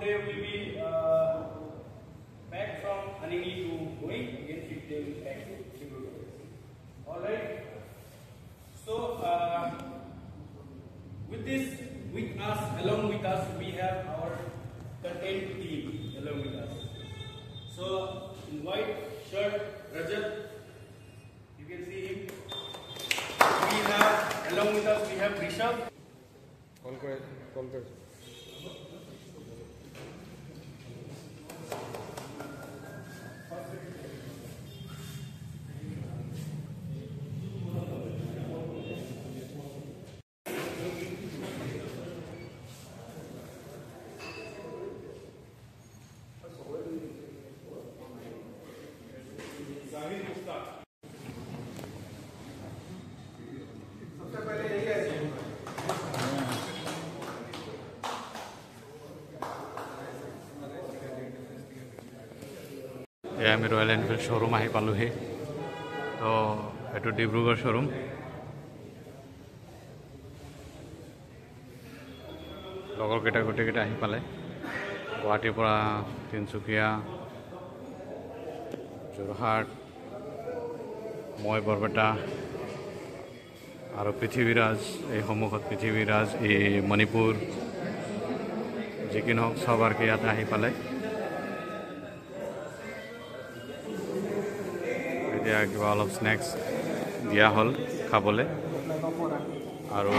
They will be back from Anini to going. Again, they will back to Dibrugarh. All right. So with us, along with us, we have our content team along with us. So in white shirt, Rajat, you can see him. We have along with us, we have Rishabh. Call. Yeah, I'm Royal Enfield showroom. I palu he. So, eto Dibrugarh showroom. Logor kita ahi pale. Guwahati pora Tinsukia, Jorhat, Moi Barbeta, aru Prithviraj, ei homukot Prithviraj, ei Manipur, jikin hok sobar ke yate ahi pale. কিবা অলপ snakes দিয়া হল খাবলে আৰু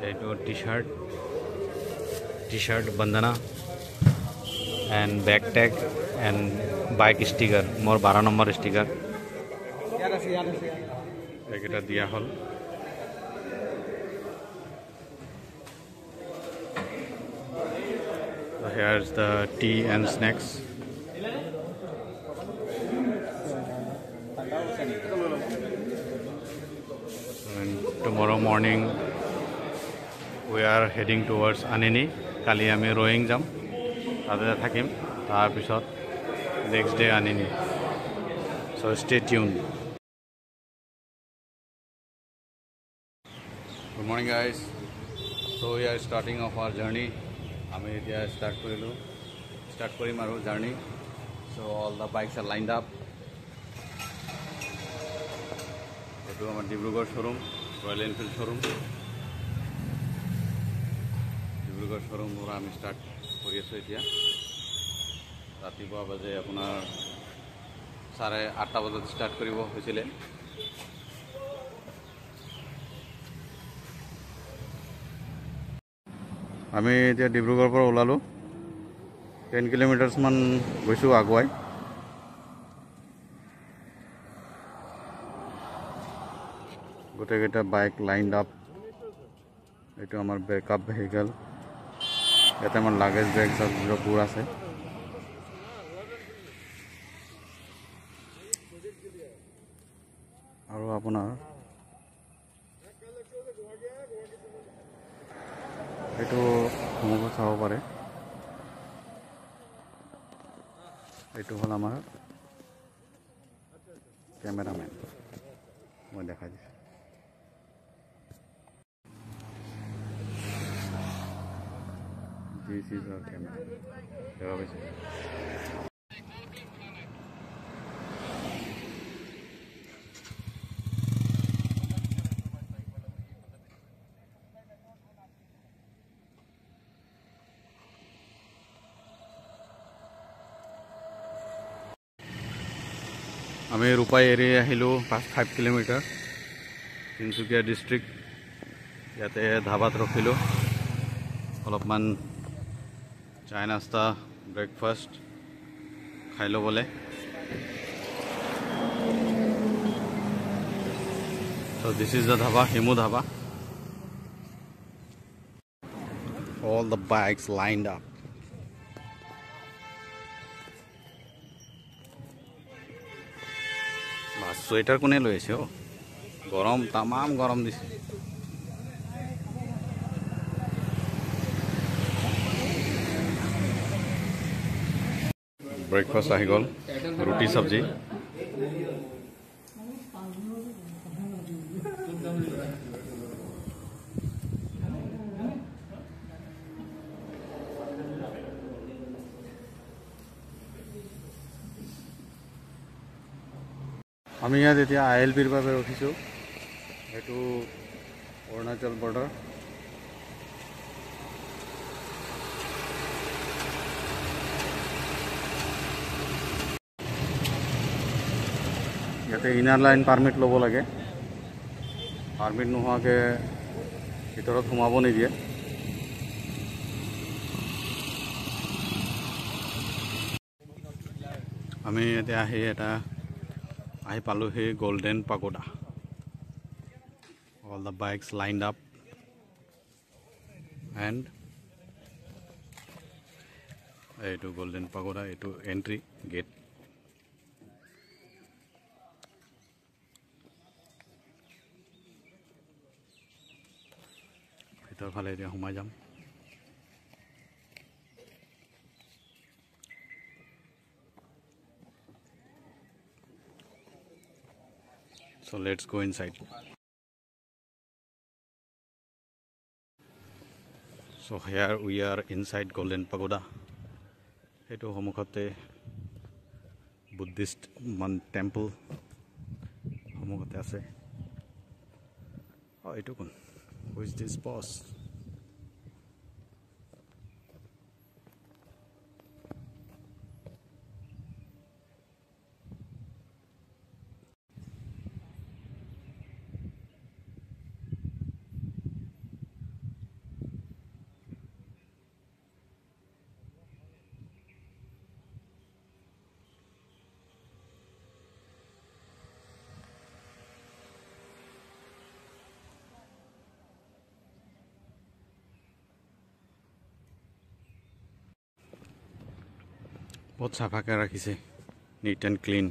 এইটো t shirt Bandana and bag tag and bike sticker মোৰ 12 number sticker এইটা দিয়া হল Here's the tea and snacks. And tomorrow morning we are heading towards Anini. Kali ami rowing jam. Tade thakim. Tar pisot next day Anini. So stay tuned. Good morning, guys. So we are starting off our journey. আমি এতিয়া start কৰিম আৰু journey so all the bikes R lined up এটো আমাৰ Dibrugarh showroom Royal Enfield showroom Dibrugarh showroom পৰা আমি start কৰি আছো এতিয়া ৰাতিপুৱা বাজে আপোনাৰ 8:30 বজাত স্টাৰ্ট কৰিব হৈছিলে আমি এতিয়া ডিব্ৰুগড়ৰ পৰা ওলালো 10 কিলোমিটাৰছ মান গৈছো আগুৱাই গোটেইটা বাইক লাইনড আপ এটো আমাৰ ব্যাকআপ ভেহিকল এটা আমাৰ লাগেজ ব্যাগ সব পুৰা আছে আৰু আপোনাৰ এটো সমগ্ৰ চাব পাৰে এটো হল আমাৰ ক্যামেৰাম্যান মই দেখাই দিছো this is our camera দেখা পাইছে আমি রূপাই এরিয়া আহিলো 5 কিলোমিটার তিনসুকিয়া ডিস্ট্রিক্ট ইয়াতে ধাবাত ৰখিলো অলপমান চাই নাস্তা ব্রেকফাস্ট খাইলো বলে so this is the dhaba Himu dhaba all the bikes lined up sweater কোনে লইছে ও গরম तमाम গরম দিছে ব্রেকফাস্ট আহি গল রুটি সবজি আমি ইয়াত এতিয়া ILBৰ বাবে ৰখিছোঁ এইটো অৰুণাচল বৰ্ডাৰ ইয়াতে ইনাৰ লাইন পাৰ্মিট ল'ব লাগে পাৰ্মিট নোহোৱাকৈ ভিতৰত সোমাব নিদিয়ে আমি এতিয়া আহি পালোহি golden pagoda all the bikes lined up and এইটো গোল্ডেন পাগোডা এইটো এন্ট্ৰি গেট ভিতৰ ফালে এতিয়া সোমাই যাম so let's go inside so here we are inside Golden Pagoda etu homukhote Buddhist temple homukhote ase etu kon who is this boss बहुत साफाকৈ ৰাখিছে neat and clean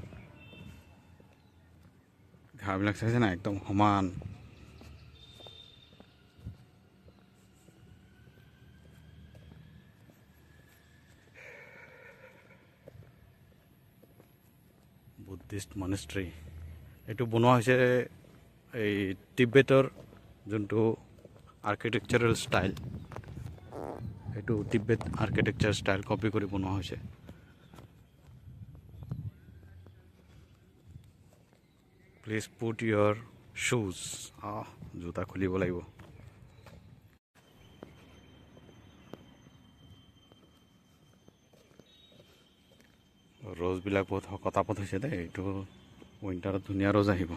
ঘাঁহবিলাক চাইছে না একদম সমান বুদ্ধিষ্ট মনেষ্ট্ৰি এইটো বনোৱা হৈছে এই তিব্বেটৰ যোনটো আৰ্কিটেকচাৰেল ষ্টাইল এইটো তিব্বেট আৰ্কিটেকচাৰ ষ্টাইল কপি কৰি বনোৱা হৈছে Please put your shoes. জুতা খুলিব লাগিব ৰ'জ বিলাক বহুত কটাপত হৈছে দে এইটো উইন্টাৰত ধুনীয়া ৰ'জ আহিব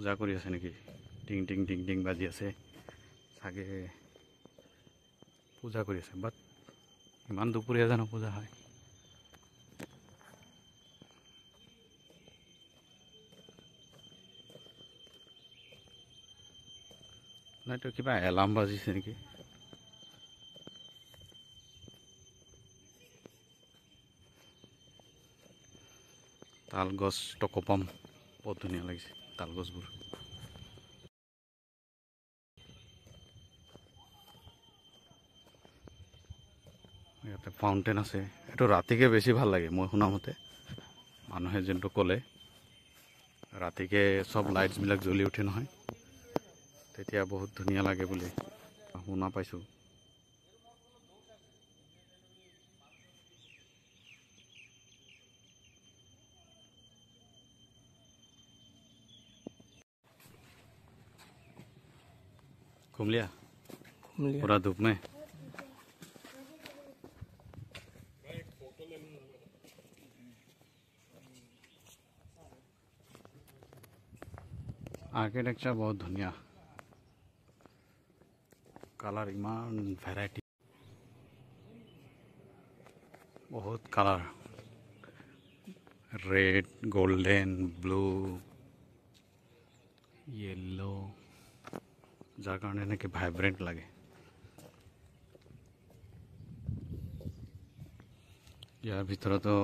পূজা কৰি আছে নেকি টিং টিং টিং টিং বাজি আছে চাগে পূজা কৰি আছে বাট ইমান দুপৰীয়া জানো পূজা হয় নাইতো কিবা এলাৰ্ম বাজিছে নেকি তাল গছ টকোপাম বহুত ধুনীয়া লাগিছে তাল গছবোৰ ইয়াতে ফাউণ্টেন আছে এইটো ৰাতিকে বেছি ভাল লাগে মই শুনামতে মানুহে যোনটো ক'লে ৰাতিকে সব লাইটছবিলাক জ্বলি উঠে নহয় তেতিয়া বহুত ধুনীয়া লাগে বুলি শুনা পাইছোঁ घूम लिया पूरा धूप में आर्किटेक्चर बहुत धुनिया कलर इमान वैरायटी बहुत colour red golden blue yellow যাৰ কাৰণে এনেকৈ ভাইব্ৰেণ্ট লাগে ইয়াৰ ভিতৰতো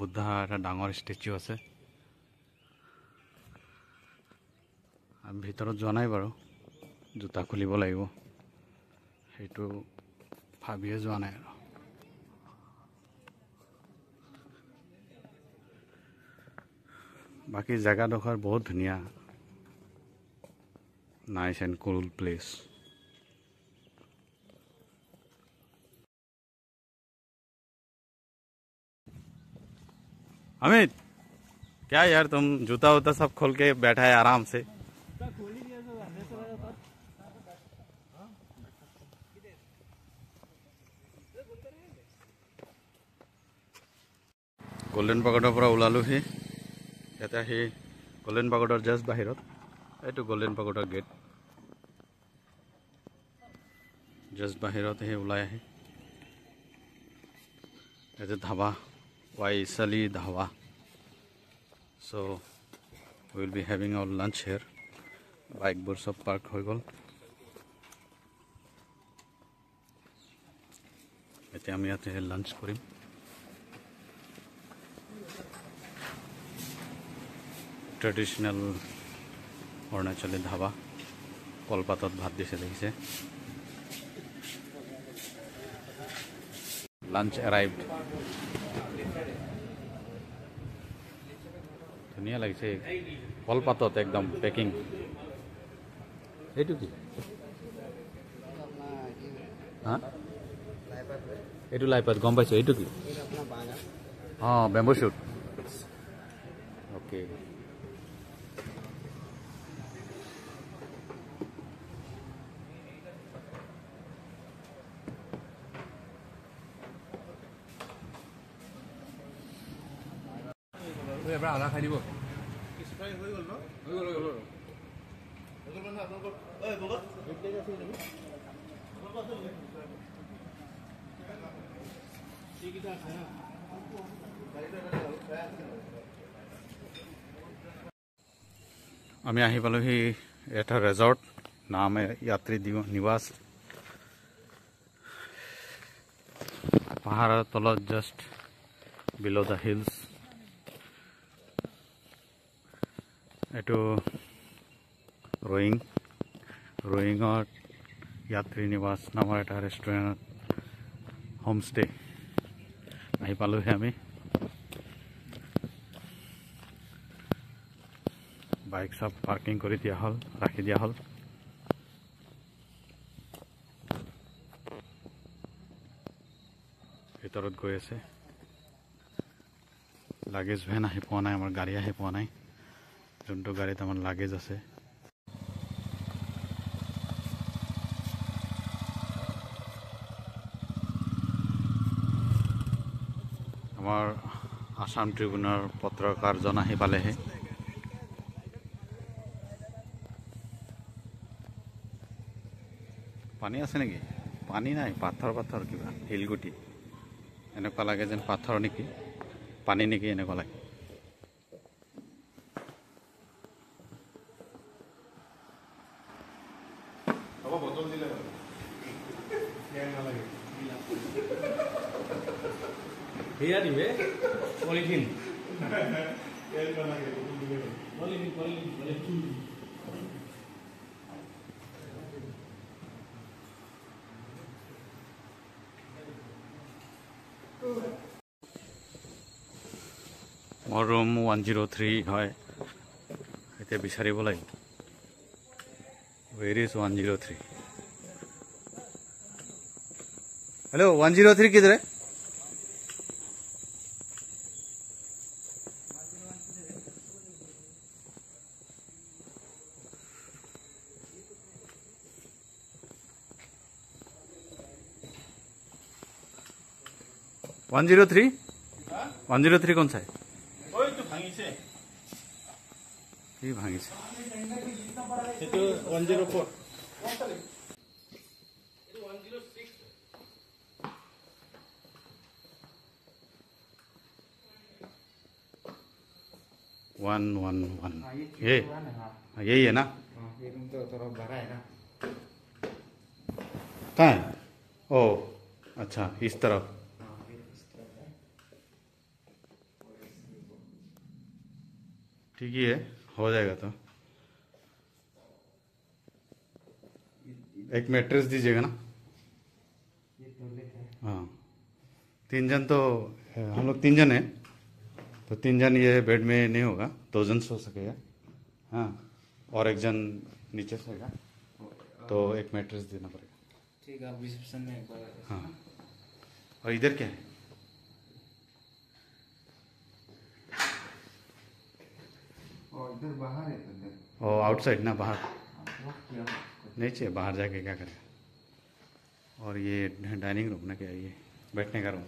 বুদ্ধা এটা ডাঙৰ ষ্টেচু আছে আমি ভিতৰত যোৱা নাই বাৰু জোতা খুলিব লাগিব সেইটো ভাবিয়ে যোৱা নাই আৰু বাকী জেগাডোখৰ বহুত ধুনীয়া, nice and cool place. Amit, क्या यार तुम जूता वूता सब खोल के बैठा है आराम से। গোল্ডেন পাগোডাৰ পৰা ওলালোহি। ইয়াতে আহি গোল্ডেন পাগোডাৰ জাষ্ট বাহিৰত এইটো গোল্ডেন পাগোডাৰ গেট, জাষ্ট বাহিৰত আহি ওলাই আহি ইয়াতে dhaba, Vaishali Dhaba. So we will be having our lunch here. Bike board sab park hoy gol. Ete ami yate lunch korim. Traditional Arunachali dhaba. Kolpatat bhat dise dekhise. Lunch arrived. ধুনীয়া লাগিছে, কলপাতত একদম packing. এইটো কি? হা, এইটো লাইপাত গম পাইছো। এইটো কি? অঁ, বেম্বো শ্বুট। অ'কে, এবাৰ আধা খাই দিব। আমি আহি পালোহি এটা ৰেজৰ্ট, নাম যাত্ৰী নিবাস। পাহাৰৰ তলত জাষ্ট বিল' দ্য হিলছ। এইটো ৰয়িঙত যাত্ৰী নিবাস নামৰ এটা ৰেষ্টুৰেণ্ট, হোমষ্টে আহি পালোহি আমি। বাইক সব পাৰ্কিং কৰি দিয়া হ'ল, ৰাখি দিয়া হ'ল। ভিতৰত গৈ আছে। লাগেজ ভেন আহি পোৱা নাই, আমাৰ গাড়ী আহি পোৱা নাই। যোনটো গাড়ীত আমাৰ লাগেজ আছে। আমাৰ আসাম ট্ৰিবিউনৰ পত্ৰকাৰজন আহি পালেহি। পানী আছে নেকি? পানী নাই, পাথৰ কিবা শিলগুটি এনেকুৱা লাগে যেন পাথৰ নেকি, পানী নেকি এনেকুৱা লাগে। Here dibe polythene. মোৰ ৰুম 103 হয়, এতিয়া বিচাৰিব লাগিব। Where is 103? हेलो 103 किधर है? वन जीरो थ्री कौन सा है? ये भांगी से 104. 111 ये यही है ना? ये रूम तो थोड़ा बड़ा है ना। कहाँ है? ओ अच्छा, इस तरफ। ठीक ही है, हो जाएगा। तो एक मैट्रेस दीजिएगा ना। ये टॉयलेट है। हाँ, 3 जन तो हम लोग 3 जन हैं। तो 3 जन ये बेड में नहीं होगा, 2 जन सो सकेगा। हाँ, और 1 जन नीचे सोएगा, तो एक मैट्रेस देना पड़ेगा। ठीक है, आप रिसेप्शन में एक बार। हाँ, और इधर क्या है? और इधर बाहर है, इधर और आउटसाइड ना, बाहर वो क्या नहीं चाहिए, बाहर जाके क्या करेगा। और ये डाइनिंग रूम ना, क्या है ये बैठने का रूम।